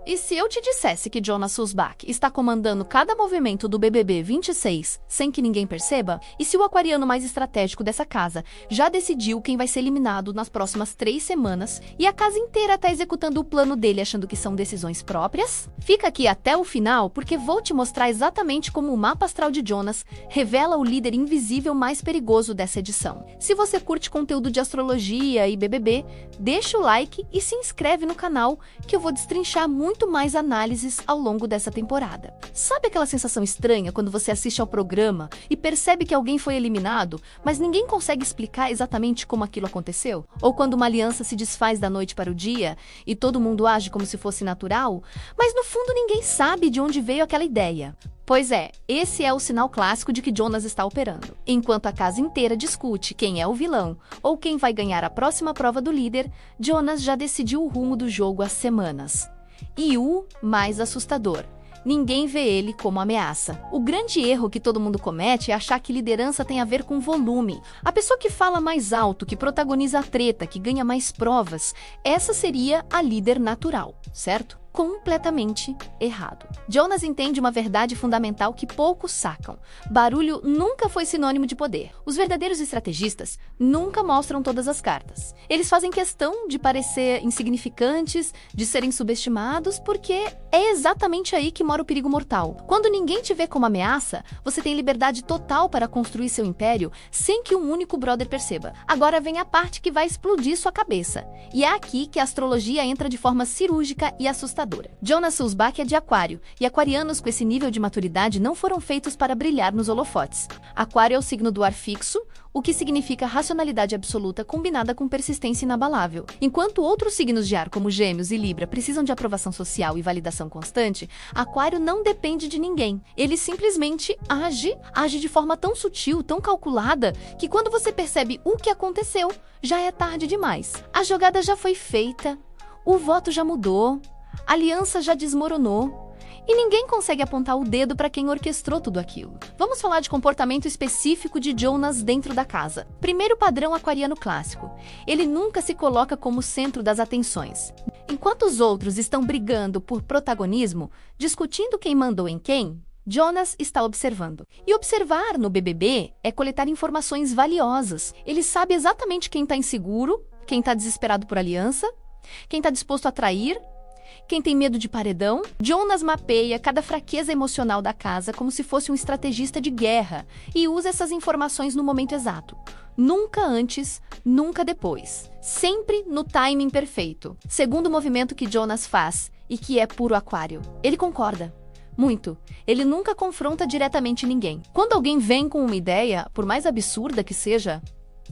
E se eu te dissesse que Jonas Sulzbach está comandando cada movimento do BBB 26 sem que ninguém perceba? E se o aquariano mais estratégico dessa casa já decidiu quem vai ser eliminado nas próximas 3 semanas e a casa inteira está executando o plano dele achando que são decisões próprias? Fica aqui até o final porque vou te mostrar exatamente como o mapa astral de Jonas revela o líder invisível mais perigoso dessa edição. Se você curte conteúdo de astrologia e BBB, deixa o like e se inscreve no canal que eu vou destrinchar muito mais análises ao longo dessa temporada. Sabe aquela sensação estranha quando você assiste ao programa e percebe que alguém foi eliminado, mas ninguém consegue explicar exatamente como aquilo aconteceu? Ou quando uma aliança se desfaz da noite para o dia e todo mundo age como se fosse natural, mas no fundo ninguém sabe de onde veio aquela ideia? Pois é, esse é o sinal clássico de que Jonas está operando. Enquanto a casa inteira discute quem é o vilão ou quem vai ganhar a próxima prova do líder, Jonas já decidiu o rumo do jogo há semanas. E o mais assustador: ninguém vê ele como ameaça. O grande erro que todo mundo comete é achar que liderança tem a ver com volume. A pessoa que fala mais alto, que protagoniza a treta, que ganha mais provas, essa seria a líder natural, certo? Completamente errado. Jonas entende uma verdade fundamental que poucos sacam. Barulho nunca foi sinônimo de poder. Os verdadeiros estrategistas nunca mostram todas as cartas. Eles fazem questão de parecer insignificantes, de serem subestimados, porque é exatamente aí que mora o perigo mortal. Quando ninguém te vê como ameaça, você tem liberdade total para construir seu império sem que um único brother perceba. Agora vem a parte que vai explodir sua cabeça. E é aqui que a astrologia entra de forma cirúrgica e assustadora. Jonas Sulzbach é de Aquário, e aquarianos com esse nível de maturidade não foram feitos para brilhar nos holofotes. Aquário é o signo do ar fixo, o que significa racionalidade absoluta combinada com persistência inabalável. Enquanto outros signos de ar, como Gêmeos e Libra, precisam de aprovação social e validação constante, Aquário não depende de ninguém. Ele simplesmente age de forma tão sutil, tão calculada, que quando você percebe o que aconteceu, já é tarde demais. A jogada já foi feita, o voto já mudou, a aliança já desmoronou e ninguém consegue apontar o dedo para quem orquestrou tudo aquilo. Vamos falar de comportamento específico de Jonas dentro da casa. Primeiro padrão aquariano clássico. Ele nunca se coloca como centro das atenções. Enquanto os outros estão brigando por protagonismo, discutindo quem mandou em quem, Jonas está observando. E observar no BBB é coletar informações valiosas. Ele sabe exatamente quem está inseguro, quem está desesperado por aliança, quem está disposto a trair, quem tem medo de paredão. Jonas mapeia cada fraqueza emocional da casa como se fosse um estrategista de guerra e usa essas informações no momento exato. Nunca antes, nunca depois. Sempre no timing perfeito. Segundo movimento que Jonas faz, e que é puro Aquário, ele concorda. Muito. Ele nunca confronta diretamente ninguém. Quando alguém vem com uma ideia, por mais absurda que seja,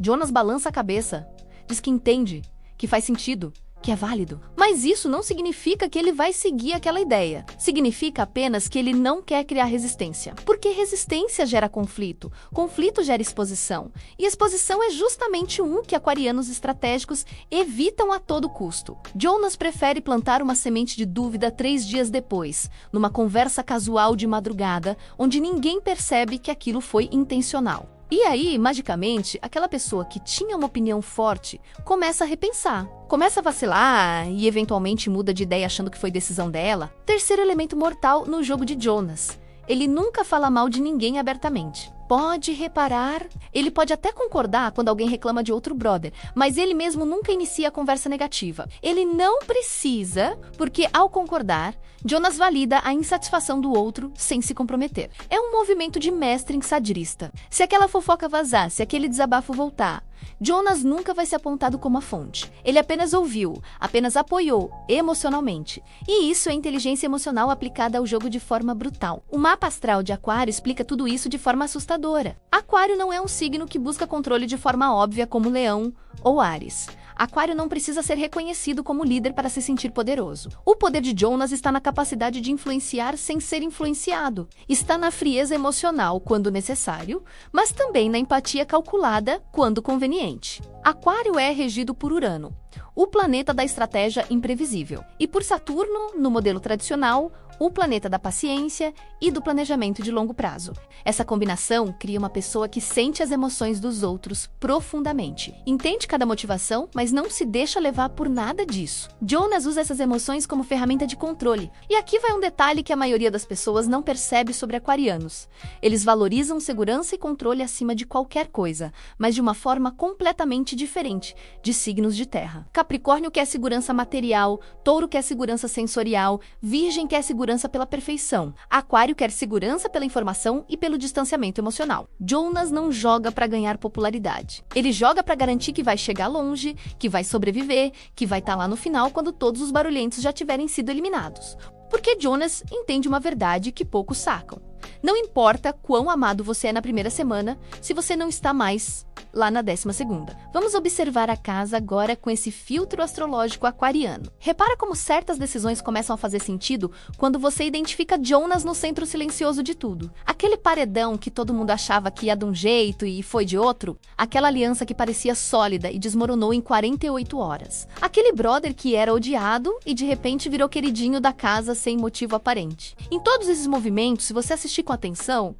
Jonas balança a cabeça, diz que entende, que faz sentido, que é válido. Mas isso não significa que ele vai seguir aquela ideia. Significa apenas que ele não quer criar resistência. Porque resistência gera conflito. Conflito gera exposição. E exposição é justamente que aquarianos estratégicos evitam a todo custo. Jonas prefere plantar uma semente de dúvida 3 dias depois, numa conversa casual de madrugada, onde ninguém percebe que aquilo foi intencional. E aí, magicamente, aquela pessoa que tinha uma opinião forte começa a repensar, começa a vacilar e eventualmente muda de ideia achando que foi decisão dela. Terceiro elemento mortal no jogo de Jonas: ele nunca fala mal de ninguém abertamente. Pode reparar, ele pode até concordar quando alguém reclama de outro brother, mas ele mesmo nunca inicia a conversa negativa. Ele não precisa, porque ao concordar, Jonas valida a insatisfação do outro sem se comprometer. É um movimento de mestre enxadrista. Se aquela fofoca vazar, se aquele desabafo voltar, Jonas nunca vai ser apontado como a fonte. Ele apenas ouviu, apenas apoiou emocionalmente. E isso é inteligência emocional aplicada ao jogo de forma brutal. O mapa astral de Aquário explica tudo isso de forma assustadora. Aquário não é um signo que busca controle de forma óbvia como Leão ou Áries. Aquário não precisa ser reconhecido como líder para se sentir poderoso. O poder de Jonas está na capacidade de influenciar sem ser influenciado. Está na frieza emocional quando necessário, mas também na empatia calculada quando conveniente. Aquário é regido por Urano. o planeta da estratégia imprevisível. E por Saturno, no modelo tradicional, o planeta da paciência e do planejamento de longo prazo. Essa combinação cria uma pessoa que sente as emoções dos outros profundamente. Entende cada motivação, mas não se deixa levar por nada disso. Jonas usa essas emoções como ferramenta de controle. E aqui vai um detalhe que a maioria das pessoas não percebe sobre aquarianos. Eles valorizam segurança e controle acima de qualquer coisa, mas de uma forma completamente diferente de signos de terra. Capricórnio quer segurança material, Touro quer segurança sensorial, Virgem quer segurança pela perfeição. Aquário quer segurança pela informação e pelo distanciamento emocional. Jonas não joga para ganhar popularidade. Ele joga para garantir que vai chegar longe, que vai sobreviver, que vai estar lá no final quando todos os barulhentos já tiverem sido eliminados. Porque Jonas entende uma verdade que poucos sacam. Não importa quão amado você é na primeira semana, se você não está mais lá na 12ª. Vamos observar a casa agora com esse filtro astrológico aquariano. Repara como certas decisões começam a fazer sentido quando você identifica Jonas no centro silencioso de tudo. Aquele paredão que todo mundo achava que ia de um jeito e foi de outro. Aquela aliança que parecia sólida e desmoronou em 48 horas. Aquele brother que era odiado e de repente virou queridinho da casa sem motivo aparente. Em todos esses movimentos, se você assistir com atenção,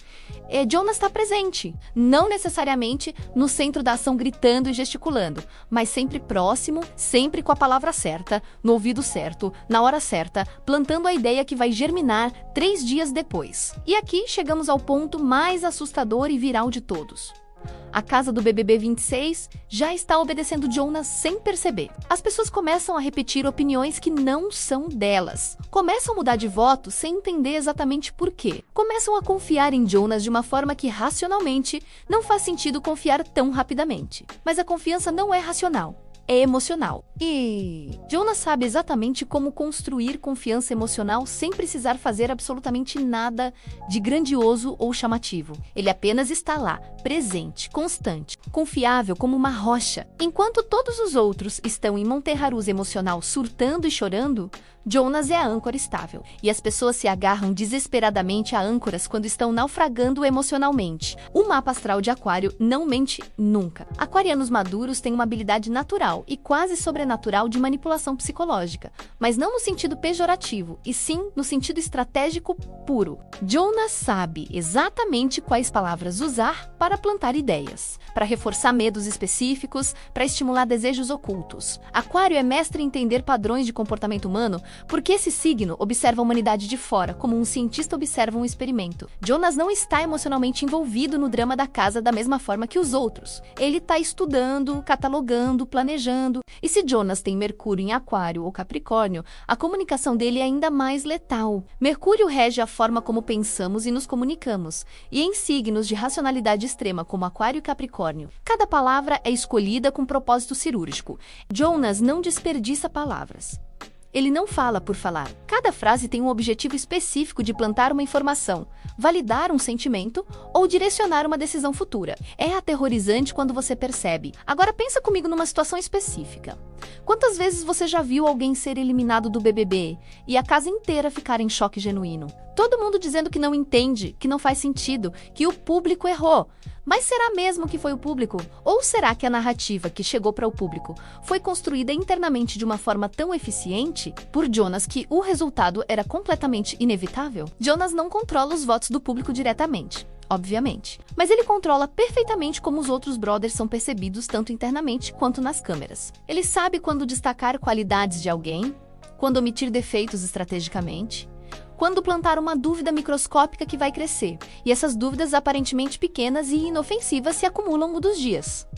Jonas está presente. Não necessariamente no centro da ação gritando e gesticulando, mas sempre próximo, sempre com a palavra certa, no ouvido certo, na hora certa, plantando a ideia que vai germinar 3 dias depois. E aqui chegamos ao ponto mais assustador e viral de todos. A casa do BBB 26 já está obedecendo Jonas sem perceber. As pessoas começam a repetir opiniões que não são delas. Começam a mudar de voto sem entender exatamente por quê. Começam a confiar em Jonas de uma forma que racionalmente não faz sentido confiar tão rapidamente. Mas a confiança não é racional. É emocional. E Jonas sabe exatamente como construir confiança emocional sem precisar fazer absolutamente nada de grandioso ou chamativo. Ele apenas está lá, presente, constante, confiável como uma rocha. Enquanto todos os outros estão em montanha-russa emocional surtando e chorando, Jonas é a âncora estável. E as pessoas se agarram desesperadamente a âncoras quando estão naufragando emocionalmente. O mapa astral de Aquário não mente nunca. Aquarianos maduros têm uma habilidade natural e quase sobrenatural de manipulação psicológica, mas não no sentido pejorativo, e sim no sentido estratégico puro. Jonas sabe exatamente quais palavras usar para plantar ideias, para reforçar medos específicos, para estimular desejos ocultos. Aquário é mestre em entender padrões de comportamento humano porque esse signo observa a humanidade de fora, como um cientista observa um experimento. Jonas não está emocionalmente envolvido no drama da casa da mesma forma que os outros. Ele está estudando, catalogando, planejando. E se Jonas tem Mercúrio em Aquário ou Capricórnio, a comunicação dele é ainda mais letal. Mercúrio rege a forma como pensamos e nos comunicamos. E em signos de racionalidade extrema, como Aquário e Capricórnio, cada palavra é escolhida com propósito cirúrgico. Jonas não desperdiça palavras. Ele não fala por falar. Cada frase tem um objetivo específico de plantar uma informação, validar um sentimento ou direcionar uma decisão futura. É aterrorizante quando você percebe. Agora pensa comigo numa situação específica. Quantas vezes você já viu alguém ser eliminado do BBB e a casa inteira ficar em choque genuíno? Todo mundo dizendo que não entende, que não faz sentido, que o público errou. Mas será mesmo que foi o público? Ou será que a narrativa que chegou para o público foi construída internamente de uma forma tão eficiente por Jonas que o resultado era completamente inevitável? Jonas não controla os votos do público diretamente, obviamente. Mas ele controla perfeitamente como os outros brothers são percebidos tanto internamente quanto nas câmeras. Ele sabe quando destacar qualidades de alguém, quando omitir defeitos estrategicamente, quando plantar uma dúvida microscópica que vai crescer, e essas dúvidas aparentemente pequenas e inofensivas se acumulam ao longo dos dias.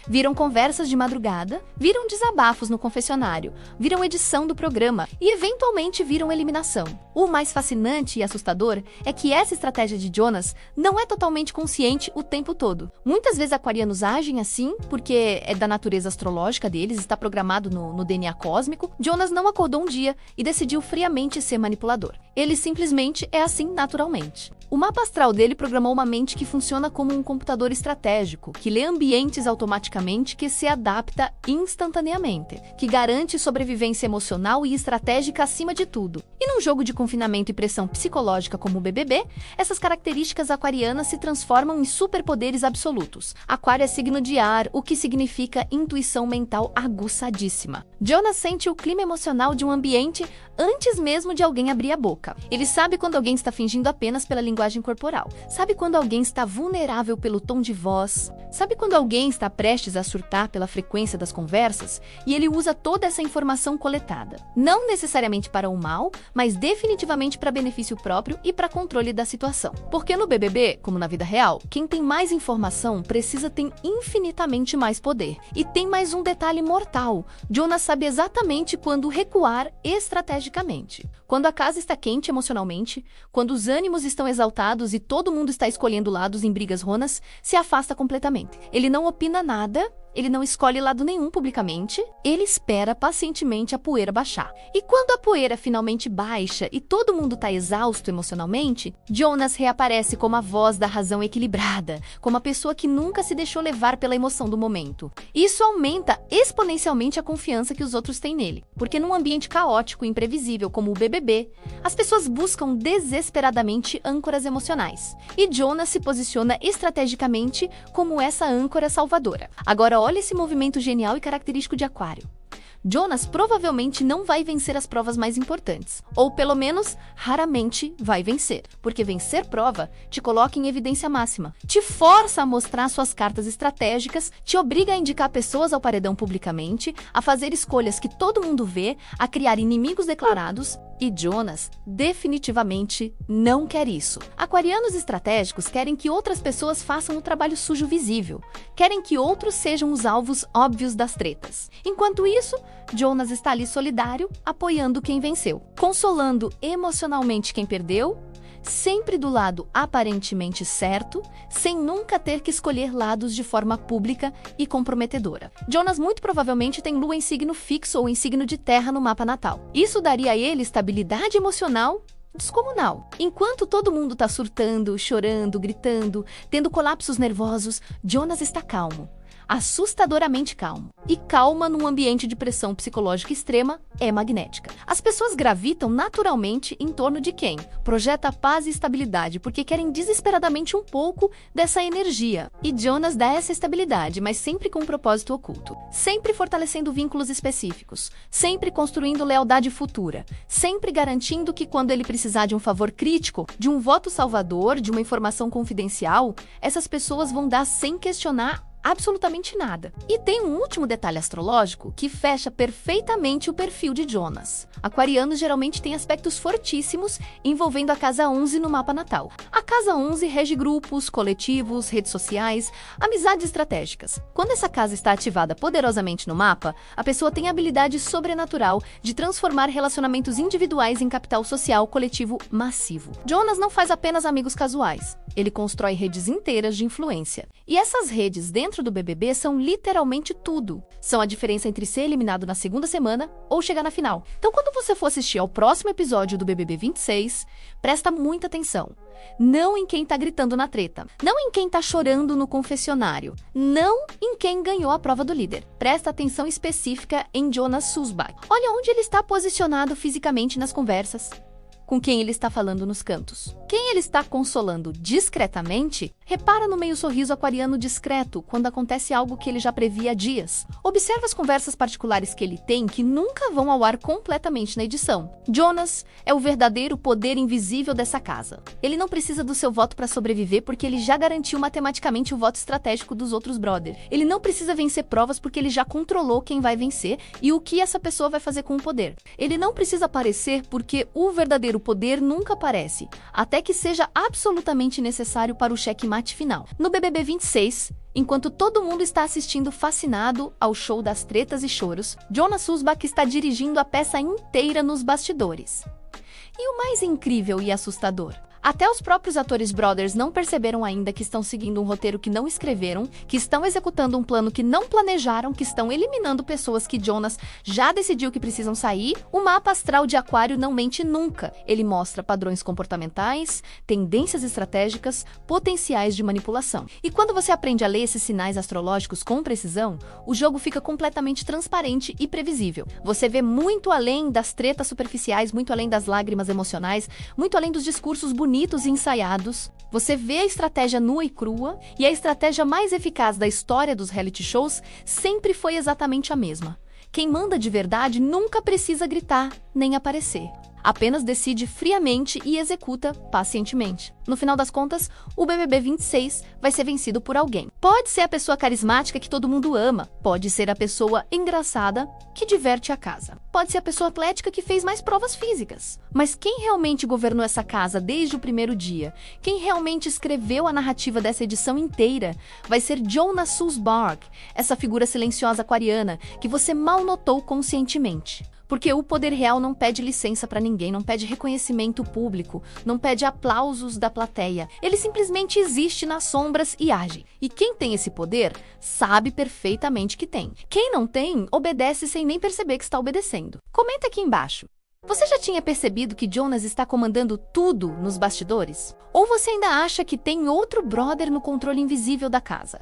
Viram conversas de madrugada, viram desabafos no confessionário, viram edição do programa e, eventualmente, viram eliminação. O mais fascinante e assustador é que essa estratégia de Jonas não é totalmente consciente o tempo todo. Muitas vezes aquarianos agem assim porque é da natureza astrológica deles, está programado no DNA cósmico. Jonas não acordou um dia e decidiu friamente ser manipulador. Ele simplesmente é assim naturalmente. O mapa astral dele programou uma mente que funciona como um computador estratégico, que lê ambientes automaticamente automaticamente que se adapta instantaneamente, que garante sobrevivência emocional e estratégica acima de tudo. E num jogo de confinamento e pressão psicológica como o BBB, essas características aquarianas se transformam em superpoderes absolutos. Aquário é signo de ar, o que significa intuição mental aguçadíssima. Jonas sente o clima emocional de um ambiente antes mesmo de alguém abrir a boca. Ele sabe quando alguém está fingindo apenas pela linguagem corporal. Sabe quando alguém está vulnerável pelo tom de voz. Sabe quando alguém está prestes a surtar pela frequência das conversas e ele usa toda essa informação coletada. Não necessariamente para o mal, mas definitivamente para benefício próprio e para controle da situação. Porque no BBB, como na vida real, quem tem mais informação precisa ter infinitamente mais poder. E tem mais um detalhe mortal. Jonas sabe exatamente quando recuar estrategicamente. Quando a casa está quente emocionalmente, quando os ânimos estão exaltados e todo mundo está escolhendo lados em brigas ronas, se afasta completamente. Ele não opina nada, ele não escolhe lado nenhum publicamente, ele espera pacientemente a poeira baixar. E quando a poeira finalmente baixa e todo mundo está exausto emocionalmente, Jonas reaparece como a voz da razão equilibrada, como a pessoa que nunca se deixou levar pela emoção do momento. Isso aumenta exponencialmente a confiança que os outros têm nele, porque num ambiente caótico e imprevisível como o BBB, as pessoas buscam desesperadamente âncoras emocionais. E Jonas se posiciona estrategicamente como essa âncora salvadora. Agora, olha esse movimento genial e característico de Aquário. Jonas provavelmente não vai vencer as provas mais importantes, ou pelo menos raramente vai vencer, porque vencer prova te coloca em evidência máxima, te força a mostrar suas cartas estratégicas, te obriga a indicar pessoas ao paredão publicamente, a fazer escolhas que todo mundo vê, a criar inimigos declarados. E Jonas definitivamente não quer isso. Aquarianos estratégicos querem que outras pessoas façam o trabalho sujo visível. Querem que outros sejam os alvos óbvios das tretas. Enquanto isso, Jonas está ali solidário, apoiando quem venceu, consolando emocionalmente quem perdeu, sempre do lado aparentemente certo, sem nunca ter que escolher lados de forma pública e comprometedora. Jonas muito provavelmente tem lua em signo fixo ou em signo de terra no mapa natal. Isso daria a ele estabilidade emocional descomunal. Enquanto todo mundo está surtando, chorando, gritando, tendo colapsos nervosos, Jonas está calmo. Assustadoramente calmo. E calma num ambiente de pressão psicológica extrema é magnética. As pessoas gravitam naturalmente em torno de quem projeta paz e estabilidade, porque querem desesperadamente um pouco dessa energia. E Jonas dá essa estabilidade, mas sempre com um propósito oculto. Sempre fortalecendo vínculos específicos. Sempre construindo lealdade futura. Sempre garantindo que quando ele precisar de um favor crítico, de um voto salvador, de uma informação confidencial, essas pessoas vão dar sem questionar absolutamente nada. E tem um último detalhe astrológico que fecha perfeitamente o perfil de Jonas. Aquarianos geralmente têm aspectos fortíssimos envolvendo a casa 11 no mapa natal. A casa 11 rege grupos, coletivos, redes sociais, amizades estratégicas. Quando essa casa está ativada poderosamente no mapa, a pessoa tem a habilidade sobrenatural de transformar relacionamentos individuais em capital social coletivo massivo. Jonas não faz apenas amigos casuais. Ele constrói redes inteiras de influência. E essas redes dentro do BBB são literalmente tudo. São a diferença entre ser eliminado na segunda semana ou chegar na final. Então, quando você for assistir ao próximo episódio do BBB 26, presta muita atenção. Não em quem tá gritando na treta. Não em quem tá chorando no confessionário. Não em quem ganhou a prova do líder. Presta atenção específica em Jonas Sussbach. Olha onde ele está posicionado fisicamente nas conversas. Com quem ele está falando nos cantos. Quem ele está consolando discretamente, repara no meio sorriso aquariano discreto quando acontece algo que ele já previa há dias. Observa as conversas particulares que ele tem que nunca vão ao ar completamente na edição. Jonas é o verdadeiro poder invisível dessa casa. Ele não precisa do seu voto para sobreviver porque ele já garantiu matematicamente o voto estratégico dos outros brothers. Ele não precisa vencer provas porque ele já controlou quem vai vencer e o que essa pessoa vai fazer com o poder. Ele não precisa aparecer porque o verdadeiro poder nunca aparece, até que seja absolutamente necessário para o checkmate final. No BBB 26, enquanto todo mundo está assistindo fascinado ao show das tretas e choros, Jonas Sussbach está dirigindo a peça inteira nos bastidores. E o mais incrível e assustador, Até os próprios atores brothers não perceberam ainda que estão seguindo um roteiro que não escreveram, que estão executando um plano que não planejaram, que estão eliminando pessoas que Jonas já decidiu que precisam sair. O mapa astral de Aquário não mente nunca. Ele mostra padrões comportamentais, tendências estratégicas, potenciais de manipulação. E quando você aprende a ler esses sinais astrológicos com precisão, o jogo fica completamente transparente e previsível. Você vê muito além das tretas superficiais, muito além das lágrimas emocionais, muito além dos discursos bonitos e ensaiados. Você vê a estratégia nua e crua, e a estratégia mais eficaz da história dos reality shows sempre foi exatamente a mesma. Quem manda de verdade nunca precisa gritar, nem aparecer. Apenas decide friamente e executa pacientemente. No final das contas, o BBB 26 vai ser vencido por alguém. Pode ser a pessoa carismática que todo mundo ama. Pode ser a pessoa engraçada que diverte a casa. Pode ser a pessoa atlética que fez mais provas físicas. Mas quem realmente governou essa casa desde o primeiro dia, quem realmente escreveu a narrativa dessa edição inteira, vai ser Jonas Sulzbach, essa figura silenciosa aquariana que você mal notou conscientemente. Porque o poder real não pede licença para ninguém, não pede reconhecimento público, não pede aplausos da plateia. Ele simplesmente existe nas sombras e age. E quem tem esse poder sabe perfeitamente que tem. Quem não tem, obedece sem nem perceber que está obedecendo. Comenta aqui embaixo. Você já tinha percebido que Jonas está comandando tudo nos bastidores? Ou você ainda acha que tem outro brother no controle invisível da casa?